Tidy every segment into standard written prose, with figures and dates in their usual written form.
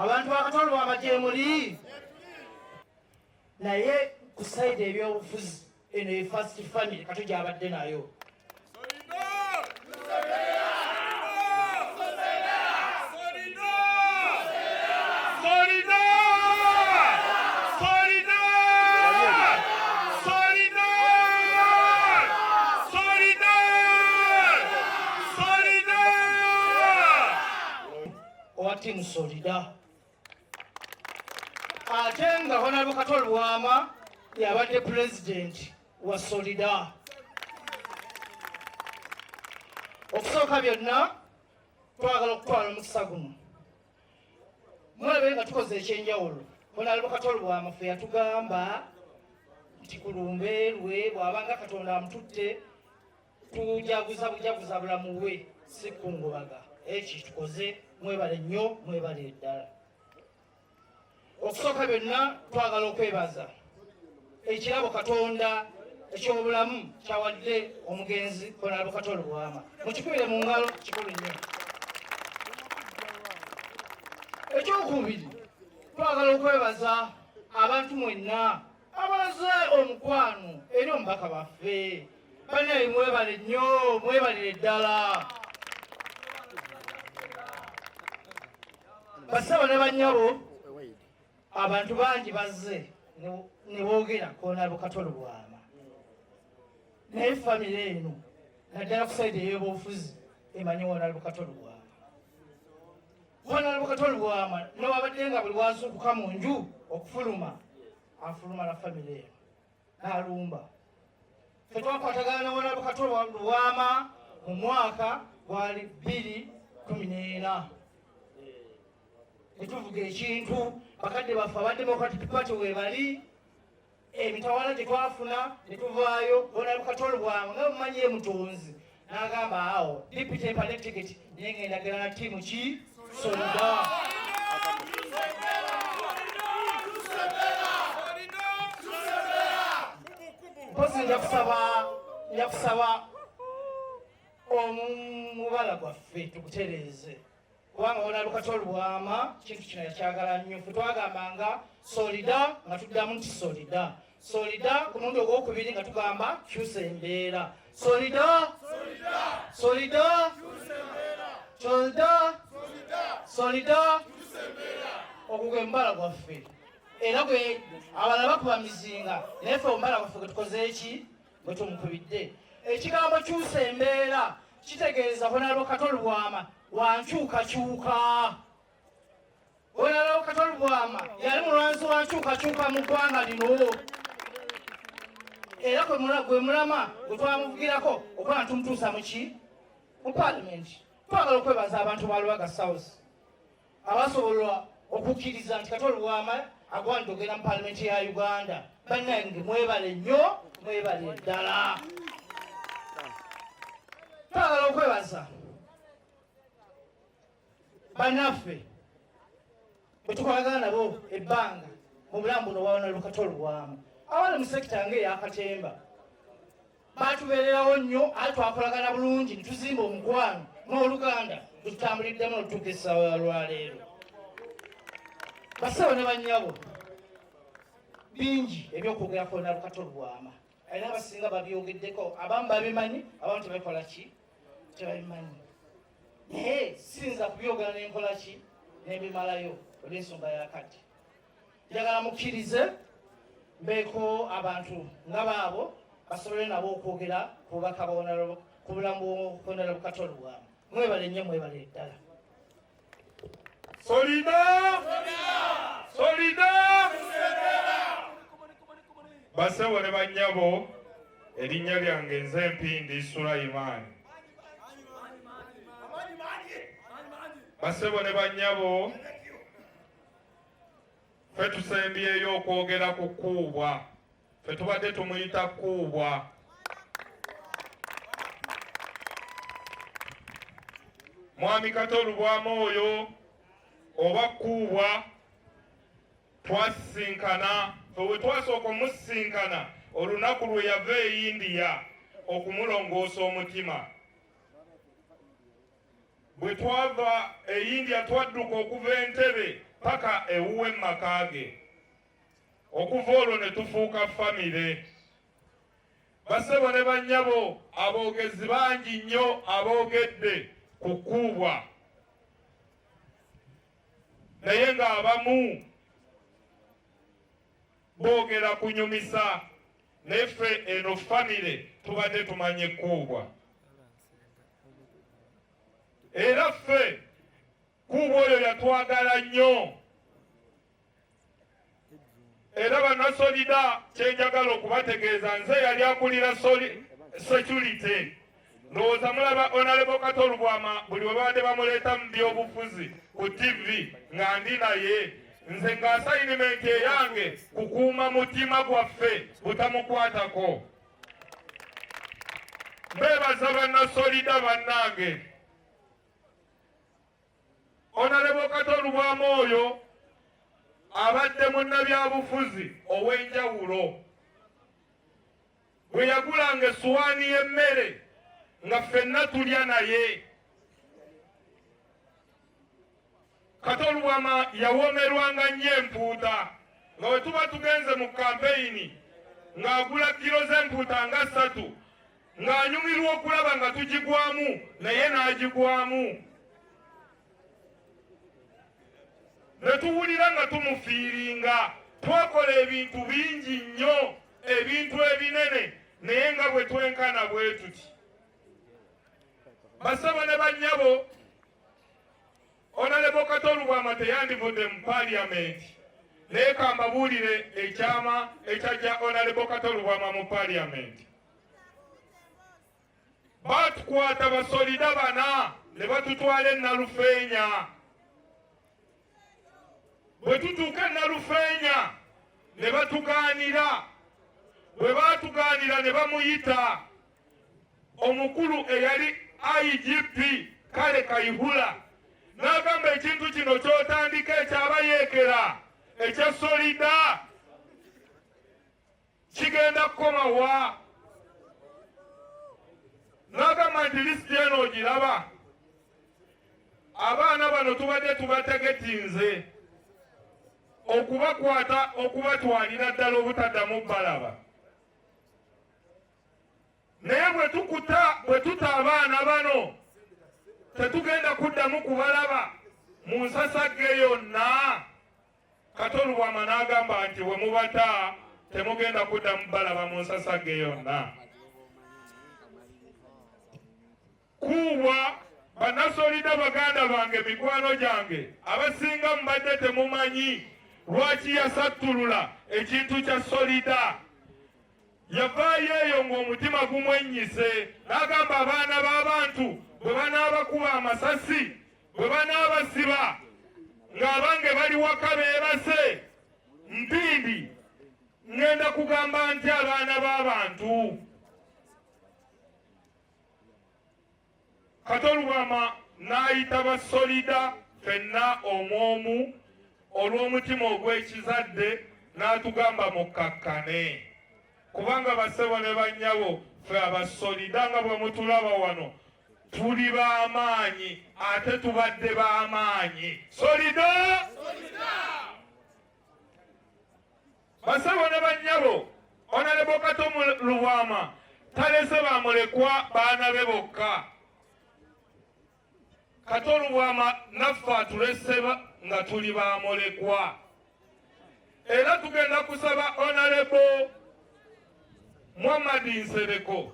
abantu ba Kato Lubwama gye muli naye ku sayidi ebyobufuzi eno ye first family Kato gy'abadde nayo. Timu Solida ate nga Honorable Kato Lubwama yabadde president wa Solida. Okusooka byonna twagala okutwala omukisa guno mulabe nga tukoze ekyenjawulo. Honorable Kato Lubwama ffe yatugamba nti ku lumbe lwe bw'abanga Katonda amututte tujaguza bujaguza bulamu bwe si kungubaga. Eki tukoze mwebale nnyo mwebale ddala. Okusooka byonna twagala okwebaza ekirabo Katonda eky'obulamu kyawadde omugenzi Honorable Kato Lubwama. Mukikubire mu ngalo kikulu nnyo. Ekyokubiri twagala okwebaza abantu mwenna abaze omukwano eri omubaka baffe. Bannaye mwebale nnyo mwebalire ddala. Basaba ne bannyabo abantu bangi bazze ne boogera ku Honorable Kato Lubwama. Naye famire eno naddala ku sayidi ey'obufuzi emanyi Honorable Kato Lubwama. Honorable Kato Lubwama newabadde nga buli wazuukuka mu nju okufuluma afuluma na famire eno n'alumba. Ffe twakwatagana na Honorable Kato Lubwama mu mwaka gwali 2014. Netuvuga ekintu bakadde baffe aba Democratic Party webali emitawala gye twafuna ne tuvaayo. Honorable Kato Lubwama nga mumanyi mutonzi n'agamba awo deputy empale ticket naye ngenda gera na ttiimu ki Solida. Mpozi njakusaba omubala gwaffe tugutereeze kubanga Honorable Kato Lubwama kintu kino yakyagala nnyo. Ffe twagambanga Solida nga tuddamu nti Solida. Solida ku mulundi ogwokubiri nga tugamba kyusa embeera. Solida Solida Solida Solida ogwo gwe mubala gwaffe era gwe abalala bakuba mizinga naye ffe omubala gwaffe gwe tukoze eki bwe tumukubidde. Ekigambo kyusa embeera kitegeeza Honorable Kato Lubwama wankyukakyuka. Honorable Kato Lubwama yali mulwanzi wankyukakyuka mu ggwanga lino era gwe mulama gwe twamuvugirako okuba ntumutuusa muki mu palamenti. Twagala okwebaza abantu ba Lubaga South abasobola okukkiriza nti Kato Lubwama agwanidde okugenda mu palamenti ya Uganda. Bannange mwebale nnyo mwebale ddala. Twagala okwebaza bannaffe bwe tukolagana nabo ebbanga mu bulamu buno bwa Honorable Kato Lubwama abali mu sekita ng'eyakatemba batubeererawo nnyo ate twakolagana bulungi ne tuzimba omukwano n'oluganda tutambuliddemu okutuuka essaawa ya lwaleero. Basabo ne bannyabo bingi ebyokwogera ku Honorable Kato Lubwama alina abasinga babyogeddeko abamu babimanyi abamu tebakola ki tebabimanyi. Naye siyinza kubyogera n'enkola ki n'ebimalayo olw'ensonga yakati. Njagala mukkirize mbeeko abantu nga baabo basobole nabo okwogera ku bubaka ku bulamu bwa Honorable Kato Lubwama. Mwebale nnyo mwebale ddala. Solida Solida basebo ne bannyabo erinnya lyange nze Mpindi Sulaiman. Basebo ne bannyabo ffe tusembyeyo okwogera ku Kuubwa. Ffe tubadde tumuyita Kuubwa. Mwami Kato Lubwama oyo oba Kuubwa twasisinkana. Ffe bwe twasooka omusisinkana olunaku lwe yava e India okumulongoosa omutima. Bwe twava e India twadduka okuva Entebbe paka ewuwe makage. Okuva olwo ne tufuuka famire. Bassebo ne bannyabo, aboogezi bangi nnyo aboogedde ku kkuubwa. Naye ng'abamu boogera kunyumisa, neffe eno famire tubadde tumanye kkuubwa. Era ffe kkuubwa oyo yatwagala nnyo. Era bannasolida kyenjagala okubategeeza, nze yali akulira security. Ndowooza mulaba Honorable Kato Lubwama buli we babadde bamuleeta mu byobufuzi ku TV nga ndi naye, nze nga assignment eyange kukuuma mutima gwaffe butamukwatako. Mbeebaza bannasolida bannange. Honorable Kato Lubwama oyo abadde munnabyabufuzi ow'enjawulo. Bwe yagulanga essuwaani y'emmere nga ffenna tulya naye. Kato Lubwama yawoomerwanga nnyo empuuta, nga bwe tuba tugenze mu kampeyini ng'agula kilo z'empuuta nga 3, ng'anyumirwa okulaba nga tugigwamu naye n'agigwamu. Ne tuwulira nga tumufiiringa. Twakola ebintu bingi nnyo, ebintu ebinene, naye nga bwe twenkana bwe tuti. Bassebo ne bannyabo, Honorable Kato Lubwama teyandivudde mu Parliament, naye ka mbabuulire ekyama ekyajja Honorable Kato Lubwama mu Parliament. Baatukwata basolida bana ne batutwala e Nalufeenya. Bwe tutuuka e Nalufeenya ne batugaanira. Bwe baatugaanira ne bamuyita omukulu eyali IGP Kale Kayihura, n'agamba ekintu kino ky'otandika ekyabayeekera ekya Solida kigenda kukomawa. N'agamba nti lisiti eno ogiraba, abaana bano tubadde tubategetinze okubakwata okubatwalira ddala obutaddamu balaba. Naye bwe tuta abaana bano tetugenda kuddamu kubalaba mu nsasagge yonna. Kato Lubwama n'agamba nti we mubata temugenda kuddamu balaba mu nsasagge yonna. Kuubwa bannasolida baganda bange, mikwano gyange, abasinga mubadde temumanyi lwaki yasattulula ekintu kya Solida. Yavaayo eyo ng'omutima gumwennyise, n'agamba abaana b'abantu bwe banaabakuba amasasi, bwe banaabasiba ng'abange bali waka beebase, mpindi ngenda kugamba nti abaana b'abantu. Kato Lubwama n'ayita basolida ffenna omwomu olw'omutima ogw'ekizadde, n'atugamba mukkakkane. Kubanga bassebo ne bannyabo, ffe abasolida nga bwe mutulaba wano tuli b'amaanyi, ate tubadde b'amaanyi. Solida! Bassebo ne bannyabo, Honorable Kato Lubwama talese bamulekwa baana be bokka. Kato Lubwama naffe atulese nga tuli bamulekwa. Era tugenda kusaba Honorable Muhammadi Nsereko,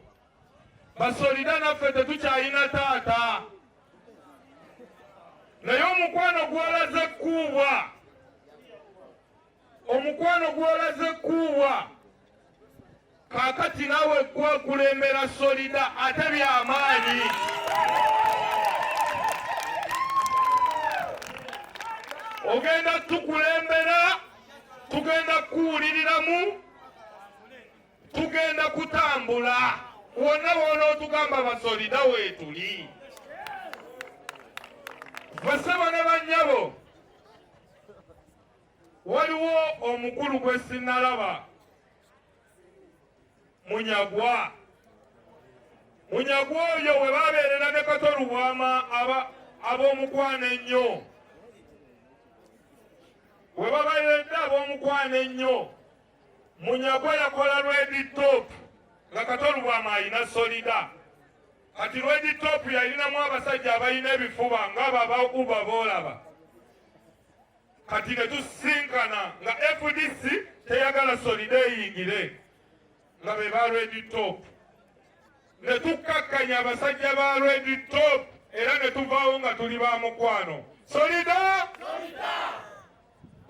basolida naffe tetukyayina taata, naye omukwano gw'olaze kkuubwa, omukwano gw'olaze kkuubwa, kaakati naawe gwakulembera Solida ate by'amaanyi. Ogenda tukulembera, tugenda kuwuliriramu, tugenda kutambula wonna wona otugamba basolida weetuli. Bassebo ne bannyabo, waliwo omukulu gwe sinnalaba, Munyagwa. Munyagwa oyo we babeerera ne Kato Lubwama ab'omukwano ennyo, we babayiredde ab'omukwano ennyo Munyagwa yakola Red Top nga Kato Lubwama alina Solida. Kati Red Top yalinamu abasajja abalina ebifuba ng'ababakuba boolaba. Kati ne tusinkana nga FDC teyagala Solida eyingire nga be ba Red Top. Ne tukkakkanya abasajja ba Red Top era ne tuvaawo nga tuli ba mukwano. Solida!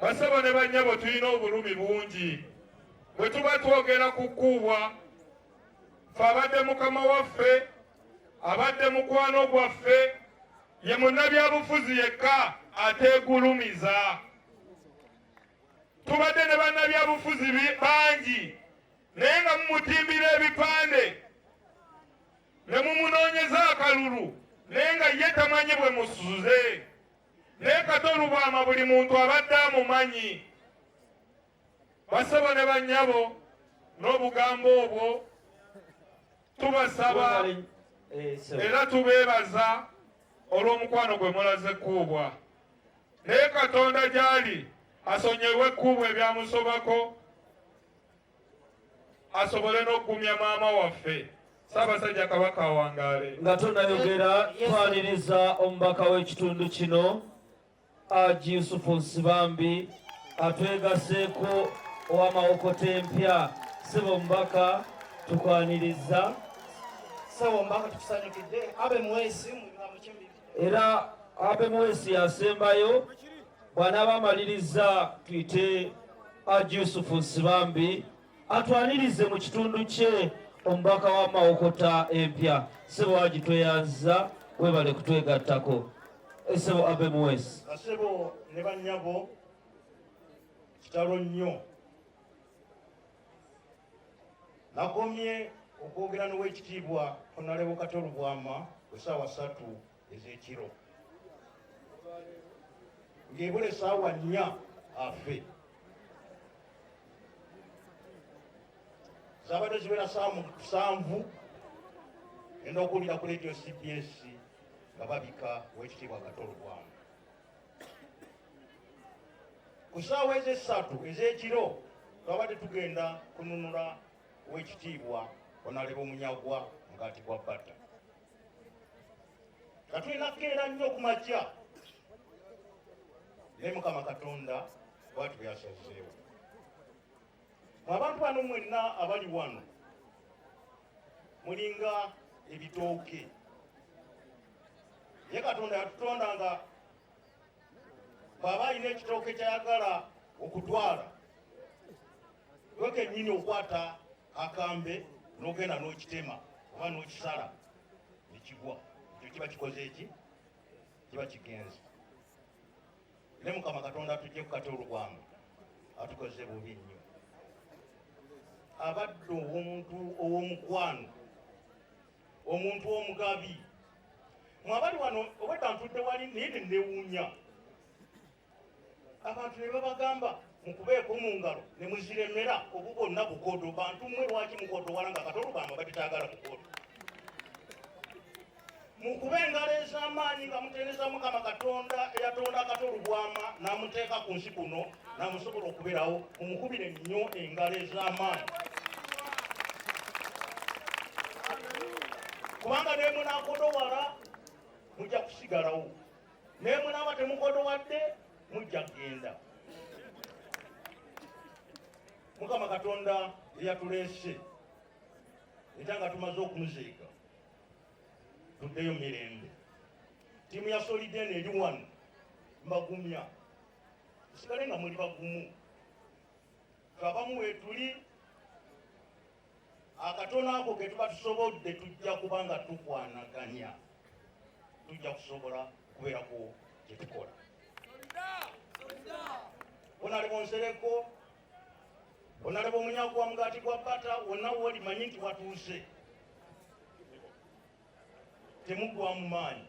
Basebo ne bannyabo tulina obulumi bungi. Bwe tuba twogera ku kkuubwa, ffe abadde mukama waffe, abadde mukwano gwaffe, ye munnabyabufuzi yekka ateegulumiza. Tubadde ne bannabyabufuzi bangi, naye nga mumutimbira ebipande, ne mumunoonyeza akalulu, naye nga ye tamanyi bwe musuze. Naye Kato Lubwama buli muntu abadde amumanyi. Basaba ne bannyabo n'obugambo obwo tubasaba era tubeebaza olw'omukwano gwe mulaze kuubwa. Naye Katonda gy'ali asonyiwe ekkuubwa ebyamusobako asobole n'okugumya maama waffe Ssaabasajja Kabaka awangaale. Nga tunayogera twaniriza omubaka w'ekitundu kino Haji Yusufu Nsibambi atwegaseeko ow'amawokota empya. Ssebo omubaka tukwaniriza. Ssebo omubaka tukusanyukidde. Abe Mwesi mu Kimbi. Era Abe Mwesi yasembayo bw'anaaba amaliriza tuyite Haji Yusufu Nsibambi atwanirize mu kitundu kye omubaka w'amawokota empya. Ssebo Haji tweyanza webale kutwegattako. Ssebo Abe Mwesi. Ssebo ne bannyabo kitalo nnyo. Nakomye okwogera n'owekitiibwa Honorable Kato Lubwama ku ssaawa 3 ez'ekiro. Ng'ebula essaawa 4 afe. Zaabadde ziwera ssaawa 7 genda okuwulira ku radio CBS nga babika owekitiibwa Kato Lubwama. Ku ssaawa ez'essatu ez'ekiro twabadde tugenda kununula owekitiibwa Honorable Munyagwa Mugati gwa Bata. Nga tulina keera nnyo ku makya naye Mukama Katonda bw'ati bwe yasazeewo. Mu abantu bano mwenna abali wano mulinga ebitooke. Ye Katonda yatutonda nga bw'aba alina ekitooke kyayagala okutwala, gwe kennyini okwata akambe n'ogenda n'okitema oba n'okisala ne kigwa. Ekyo kiba kikoze eki? Kiba kigenze. Ne Mukama Katonda atujje ku Kato Lubwama atukoze bubi nnyo. Abadde omuntu ow'omukwano, omuntu omugabi. Mwabali wano obwedda ntudde wali naye ne neewuunya. Abantu ne babagamba mukubeeko mu ngalo ne muziremera obwo bwonna bukodo. Bantu mmwe lwaki mukodowala nga Kato Lubwama batitaagala bukodo? Mukube engalo ez'amaanyi nga muteneza Mukama Katonda eyatonda Kato Lubwama n'amuteeka ku nsi kuno n'amusobola okubeerawo. Mumukubire nnyo engalo ez'amaanyi. Kubanga ne munaakodowala mujja kusigalawo. Ne munaaba temukodowadde mujja kgenda. Mukama Katonda eyatuleese era nga tumaze okumuziika tuddeyo mirembe. Ttiimu ya Solida eno eri wano mbagumya musigale nga muli bagumu. Abamu weetuli akatono ako ke tuba tusobodde tujja kuba nga tukwanaganya, tujja kusobola kubeerako kye tukola. Honorable Nsereko, Honorable Munyagwa Mugati gwa Bata, wonna woli manyi nti watuuse. Temugwa mu maanyi,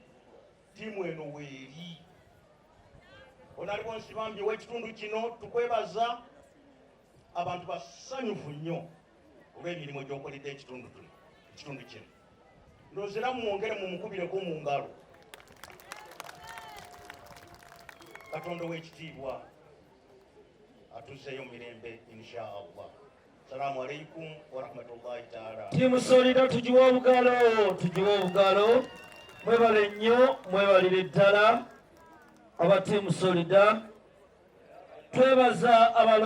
ttiimu eno weeri. Honorable Nsibambi w'ekitundu kino tukwebaza. Abantu basanyufu nnyo olw'emirimu gy'okoledde ekitundu kino. Ndowooza mwongere mumukubireko mu ngalo. Katonda w'ekitiibwa atuzzeeyo mirembe insha allah. Salaamu alaikum warahmatullahi taala. Tiimu Solida tugiwe obugalo. Mwebale nnyo, mwebalire ddala aba tiimu Solida. Twebaza abalo